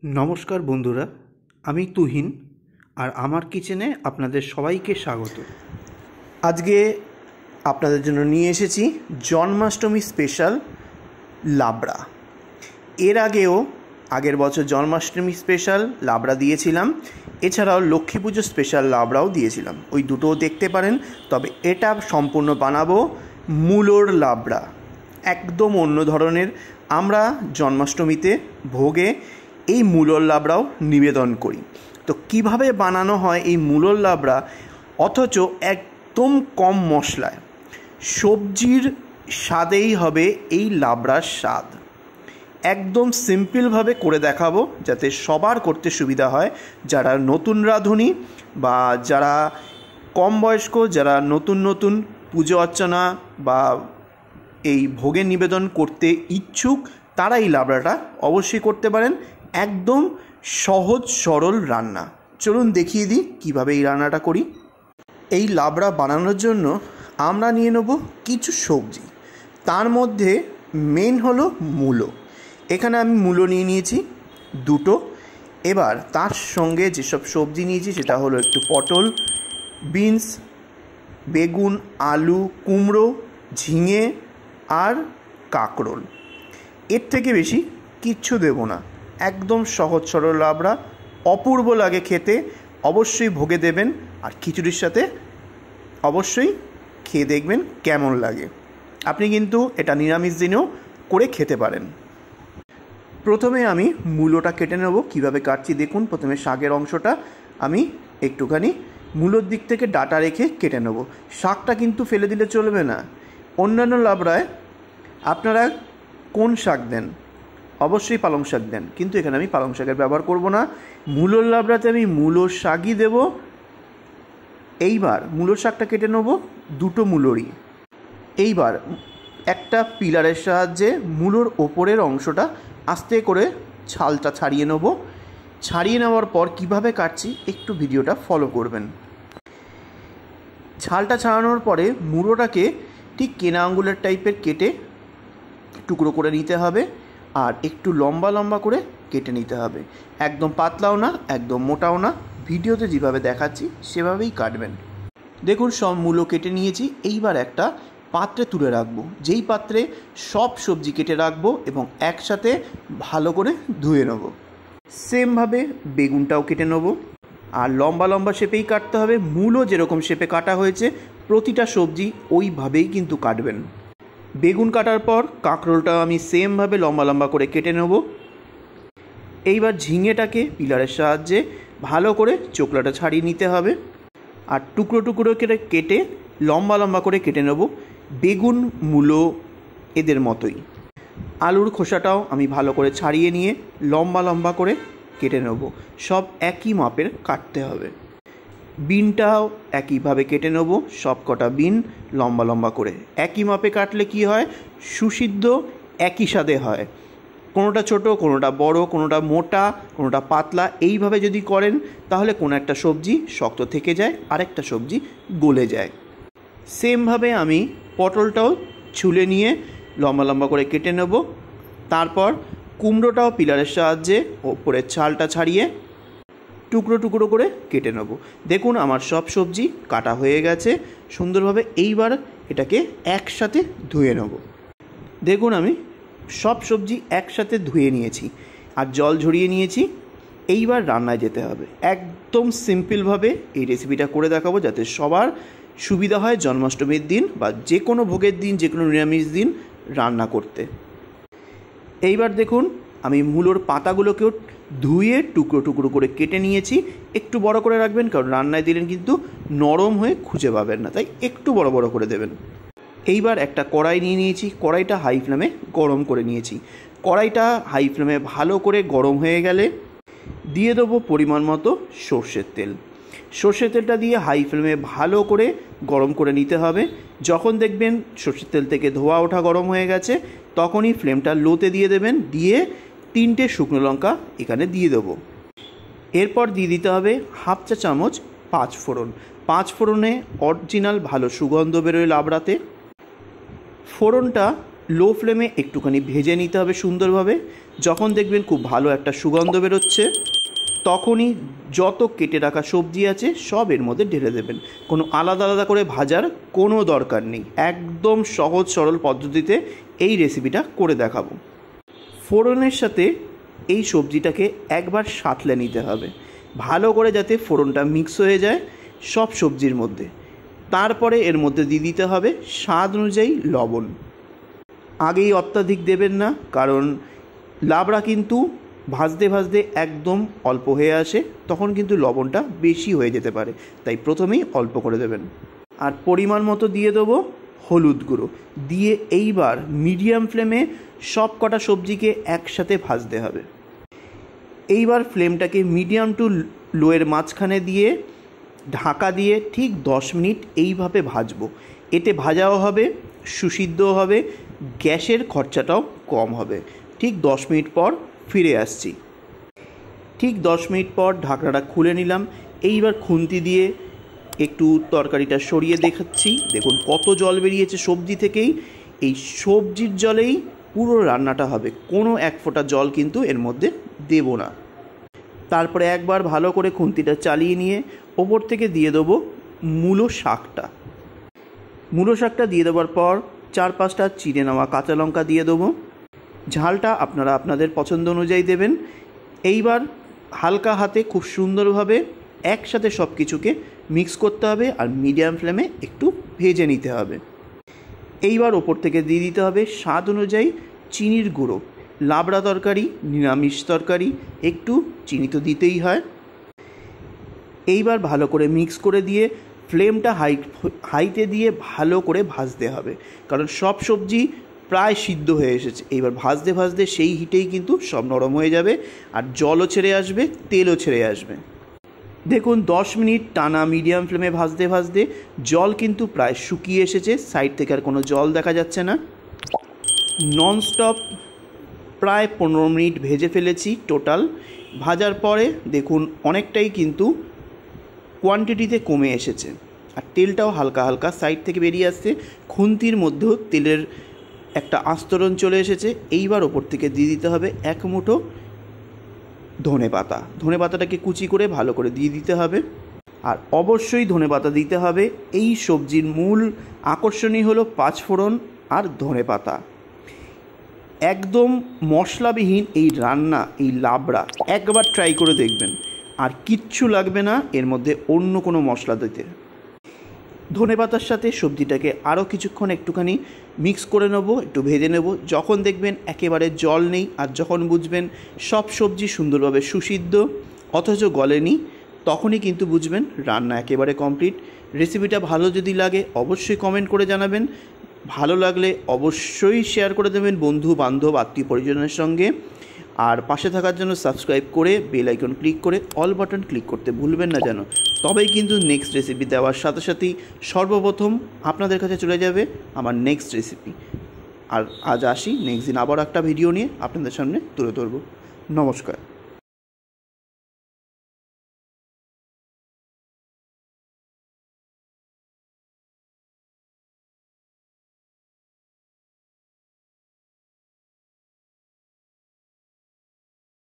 नमस्कार बंधुरा आमी तुहिन और आमार किचेने आपनादेर सबाइके स्वागत। आज के आपनादेर जोन्नो निये एसेछि जन्माष्टमी स्पेशल लाबड़ा। एर आगेओ आगेर बछर जन्माष्टमी स्पेशल लाबड़ा दिएछिलाम, एछाड़ाओ लक्ष्मी पुजो स्पेशल लाबड़ाओ दिएछिलाम। ओई दुटो देखते पारेन। तबे एटा सम्पूर्ण बानाबो मूलोर लाबड़ा, एकदम अन्य धरनेर। आमरा जन्माष्टमीते भोगे এই মূলর লাবড়াও নিবেদন করি। তো কিভাবে বানানো হয় এই মূলর লাবড়া, অথচ একদম কম মশলায় সবজির স্বাদেই হবে এই লাবড়ার স্বাদ। একদম সিম্পলভাবে করে দেখাবো যাতে সবার করতে সুবিধা হয়। যারা নতুন রাঁধুনি বা যারা কম বয়স্ক, যারা নতুন নতুন পুজো অর্চনা বা এই ভোগে নিবেদন করতে ইচ্ছুক, তারা এই লাবড়াটা অবশ্যই করতে পারেন। একদম সহজ সরল রান্না। চলুন দেখিয়ে দিই কীভাবে এই রান্নাটা করি। এই লাবড়া বানানোর জন্য আমরা নিয়ে নেব কিছু সবজি, তার মধ্যে মেন হলো মূলো। এখানে আমি মূলো নিয়ে নিয়েছি দুটো। এবার তার সঙ্গে যেসব সবজি নিয়েছি সেটা হলো একটু পটল, বিনস, বেগুন, আলু, কুমড়ো, ঝিঙে আর কাঁকরোল। এর থেকে বেশি কিচ্ছু দেব না। একদম সহজ সরল লাবড়া, অপূর্ব লাগে খেতে। অবশ্যই ভোগে দেবেন আর খিচুড়ির সাথে অবশ্যই খেয়ে দেখবেন কেমন লাগে। আপনি কিন্তু এটা নিরামিষ দিনেও করে খেতে পারেন। প্রথমে আমি মূলোটা কেটে নেব। কিভাবে কাটছি দেখুন। প্রথমে শাকের অংশটা আমি একটুখানি মূলোর দিক থেকে ডাটা রেখে কেটে নেব। শাকটা কিন্তু ফেলে দিলে চলবে না। অন্যান্য লাবড়ায় আপনারা কোন শাক দেন? অবশ্যই পালং শাক দেন, কিন্তু এখানে আমি পালং শাকের ব্যবহার করব না। মূলোর লাবড়াতে আমি মূলোর শাকই দেব। এইবার মূলোর শাকটা কেটে নেব দুটো মূলোরই। এইবার একটা পিলারের সাহায্যে মূলোর ওপরের অংশটা আস্তে করে ছালটা ছাড়িয়ে নেব। ছাড়িয়ে নেওয়ার পর কিভাবে কাটছি একটু ভিডিওটা ফলো করবেন। ছালটা ছাড়ানোর পরে মূলোটাকে ঠিক কেনা আঙ্গুলের টাইপের কেটে টুকরো করে নিতে হবে আর একটু লম্বা লম্বা করে কেটে নিতে হবে। একদম পাতলাও না, একদম মোটাও না। ভিডিওতে যেভাবে দেখাচ্ছি সেভাবেই কাটবেন। দেখুন সব মূলো কেটে নিয়েছি। এইবার একটা পাত্রে তুলে রাখবো, যেই পাত্রে সব সবজি কেটে রাখবো এবং একসাথে ভালো করে ধুয়ে নেব। সেমভাবে বেগুনটাও কেটে নেব আর লম্বা লম্বা শেপেই কাটতে হবে। মূলো যেরকম শেপে কাটা হয়েছে প্রতিটা সবজি ওইভাবেই কিন্তু কাটবেন। বেগুন কাটার পর কাঁকরোলটাও আমি সেমভাবে লম্বা লম্বা করে কেটে নেব। এইবার ঝিঙেটাকে পিলারের সাহায্যে ভালো করে চোকলাটা ছাড়িয়ে নিতে হবে আর টুকরো টুকরো করে কেটে লম্বা লম্বা করে কেটে নেব, বেগুন মূলো এদের মতোই। আলুর খোসাটাও আমি ভালো করে ছাড়িয়ে নিয়ে লম্বা লম্বা করে কেটে নেব। সব একই মাপের কাটতে হবে। বিনটাও একইভাবে কেটে নেব, সব কটা বিন লম্বা লম্বা করে। একই মাপে কাটলে কি হয়, সুসিদ্ধ একই স্বাদে হয়। কোনোটা ছোট, কোনোটা বড়, কোনোটা মোটা, কোনোটা পাতলা। এইভাবে যদি করেন তাহলে কোনো একটা সবজি শক্ত থেকে যায়, আরেকটা সবজি গলে যায়। সেমভাবে আমি পটলটাও ছুলে নিয়ে লম্বা লম্বা করে কেটে নেব। তারপর কুমড়োটাও পিলারের সাহায্যে ওপরের ছালটা ছাড়িয়ে টুকরো টুকরো করে কেটে নেব। দেখুন আমার সব সবজি কাটা হয়ে গেছে সুন্দরভাবে। এইবার এটাকে একসাথে ধুয়ে নেব। দেখুন আমি সব সবজি একসাথে ধুয়ে নিয়েছি আর জল ঝরিয়ে নিয়েছি। এইবার রান্নায় যেতে হবে। একদম সিম্পলভাবে এই রেসিপিটা করে দেখাবো যাতে সবার সুবিধা হয় জন্মাষ্টমীর দিন বা যে কোনো ভোগের দিন, যে কোনো নিরামিষ দিন রান্না করতে। এইবার দেখুন আমি মূলোর পাতাগুলোকেও ধুয়ে টুকরো টুকরো করে কেটে নিয়েছি। একটু বড় করে রাখবেন, কারণ রান্নায় দিলেন কিন্তু নরম হয়ে খুঁজে পাবেন না, তাই একটু বড় বড় করে দেবেন। এইবার একটা কড়াই নিয়ে নিয়েছি। কড়াইটা হাই ফ্লেমে গরম করে নিয়েছি। কড়াইটা হাই ফ্লেমে ভালো করে গরম হয়ে গেলে দিয়ে দেবো পরিমাণ মতো সর্ষের তেল। সর্ষের তেলটা দিয়ে হাই ফ্লেমে ভালো করে গরম করে নিতে হবে। যখন দেখবেন সর্ষের তেল থেকে ধোয়া ওঠা গরম হয়ে গেছে তখনই ফ্লেমটা লোতে দিয়ে দেবেন। দিয়ে 3টে শুকনো লঙ্কা এখানে দিয়ে দেবো। এরপর দিয়ে দিতে হবে হাফ চা চামচ পাঁচফোড়ন। পাঁচফোড়নে অরিজিনাল ভালো সুগন্ধ বেরোয় লাবড়াতে। ফোড়নটা লো ফ্লেমে একটুখানি ভেজে নিতে হবে সুন্দরভাবে। যখন দেখবেন খুব ভালো একটা সুগন্ধ বেরোচ্ছে, তখনই যত কেটে রাখা সবজি আছে সব এর মধ্যে ঢেলে দেবেন। কোনো আলাদা আলাদা করে ভাজার কোনো দরকার নেই, একদম সহজ সরল পদ্ধতিতে এই রেসিপিটা করে দেখাবো। ফোড়নের সাথে এই সবজিটাকে একবার সাঁতলে নিতে হবে ভালো করে, যাতে ফোড়নটা মিক্স হয়ে যায় সব সবজির মধ্যে। তারপরে এর মধ্যে দিয়ে দিতে হবে স্বাদ অনুযায়ী লবণ। আগেই অত্যাধিক দেবেন না, কারণ লাবড়া কিন্তু ভাজতে ভাজতে একদম অল্প হয়ে আসে, তখন কিন্তু লবণটা বেশি হয়ে যেতে পারে, তাই প্রথমেই অল্প করে দেবেন। আর পরিমাণ মতো দিয়ে দেবো হলুদ গুঁড়ো, দিয়ে এইবার মিডিয়াম ফ্লেমে সব কটা সবজিকে একসাথে ভাজতে হবে। এইবার ফ্লেমটাকে মিডিয়াম টু লোয়ের মাঝখানে দিয়ে ঢাকা দিয়ে ঠিক 10 মিনিট এইভাবে ভাজবো। এতে ভাজাও হবে, সুসিদ্ধও হবে, গ্যাসের খরচাটাও কম হবে। ঠিক 10 মিনিট পর ফিরে আসছি। ঠিক 10 মিনিট পর ঢাকনাটা খুলে নিলাম। এইবার খুন্তি দিয়ে একটু তরকারিটা সরিয়ে দেখাচ্ছি। দেখুন কত জল বেরিয়েছে সবজি থেকেই। এই সবজির জলেই পুরো রান্নাটা হবে, কোনো এক ফোঁটা জল কিন্তু এর মধ্যে দেব না। তারপরে একবার ভালো করে খুন্তিটা চালিয়ে নিয়ে ওপর থেকে দিয়ে দেবো মূলো শাকটা। মূলো শাকটা দিয়ে দেওয়ার পর 4-5টা চিড়ে নেওয়া কাঁচা লঙ্কা দিয়ে দেবো। ঝালটা আপনারা আপনাদের পছন্দ অনুযায়ী দেবেন। এইবার হালকা হাতে খুব সুন্দরভাবে একসাথে সব কিছুকে মিক্স করতে হবে আর মিডিয়াম ফ্লেমে একটু ভেজে নিতে হবে। এইবার ওপর থেকে দিয়ে দিতে হবে স্বাদ অনুযায়ী চিনির গুঁড়ো। লাবড়া তরকারি, নিরামিষ তরকারি, একটু চিনি তো দিতেই হয়। এইবার ভালো করে মিক্স করে দিয়ে ফ্লেমটা হাইতে দিয়ে ভালো করে ভাজতে হবে, কারণ সব সবজি প্রায় সিদ্ধ হয়ে এসেছে। এইবার ভাজতে ভাজতে সেই হিটেই কিন্তু সব নরম হয়ে যাবে আর জলও ছেড়ে আসবে, তেলও ছেড়ে আসবে। দেখুন 10 মিনিট টানা মিডিয়াম ফ্লেমে ভাজতে ভাজতে জল কিন্তু প্রায় শুকিয়ে এসেছে, সাইড থেকে আর কোনো জল দেখা যাচ্ছে না। ননস্টপ প্রায় 15 মিনিট ভেজে ফেলেছি টোটাল। ভাজার পরে দেখুন অনেকটাই কিন্তু কোয়ান্টিটিতে কমে এসেছে আর তেলটাও হালকা হালকা সাইড থেকে বেরিয়ে আসছে। খুন্তির মধ্যেও তেলের একটা আস্তরণ চলে এসেছে। এইবার ওপর থেকে দিয়ে দিতে হবে 1 মুঠো ধনেপাতা। ধনেপাতাটাকে কুচি করে ভালো করে দিয়ে দিতে হবে। আর অবশ্যই ধনেপাতা দিতে হবে। এই সবজির মূল আকর্ষণই হলো 5 ফোড়ন আর ধনেপাতা। একদম মশলাবিহীন এই রান্না, এই লাবড়া একবার ট্রাই করে দেখবেন, আর কিচ্ছু লাগবে না এর মধ্যে অন্য কোনো মশলা দিতে। ধনেপাতার সাথে সবজিটাকে আরও কিছুক্ষণ একটুখানি মিক্স করে নেব, একটু ভেজে নেব। যখন দেখবেন একেবারে জল নেই আর যখন বুঝবেন সব সবজি সুন্দরভাবে সুসিদ্ধ অথচ গলেনি, তখনই কিন্তু বুঝবেন রান্না একেবারে কমপ্লিট। রেসিপিটা ভালো যদি লাগে অবশ্যই কমেন্ট করে জানাবেন। ভালো লাগলে অবশ্যই শেয়ার করে দেবেন বন্ধু বান্ধব আত্মীয় পরিজনের সঙ্গে। আর পাশে থাকার জন্য সাবস্ক্রাইব করে বেল আইকন ক্লিক করে অল বাটন ক্লিক করতে ভুলবেন না যেন, তবেই কিন্তু নেক্সট রেসিপি দেওয়ার সাথে সাথেই সর্বপ্রথম আপনাদের কাছে চলে যাবে আমার নেক্সট রেসিপি। আর আজ আসি, নেক্সট দিন আবার একটা ভিডিও নিয়ে আপনাদের সামনে তুলে ধরব। নমস্কার।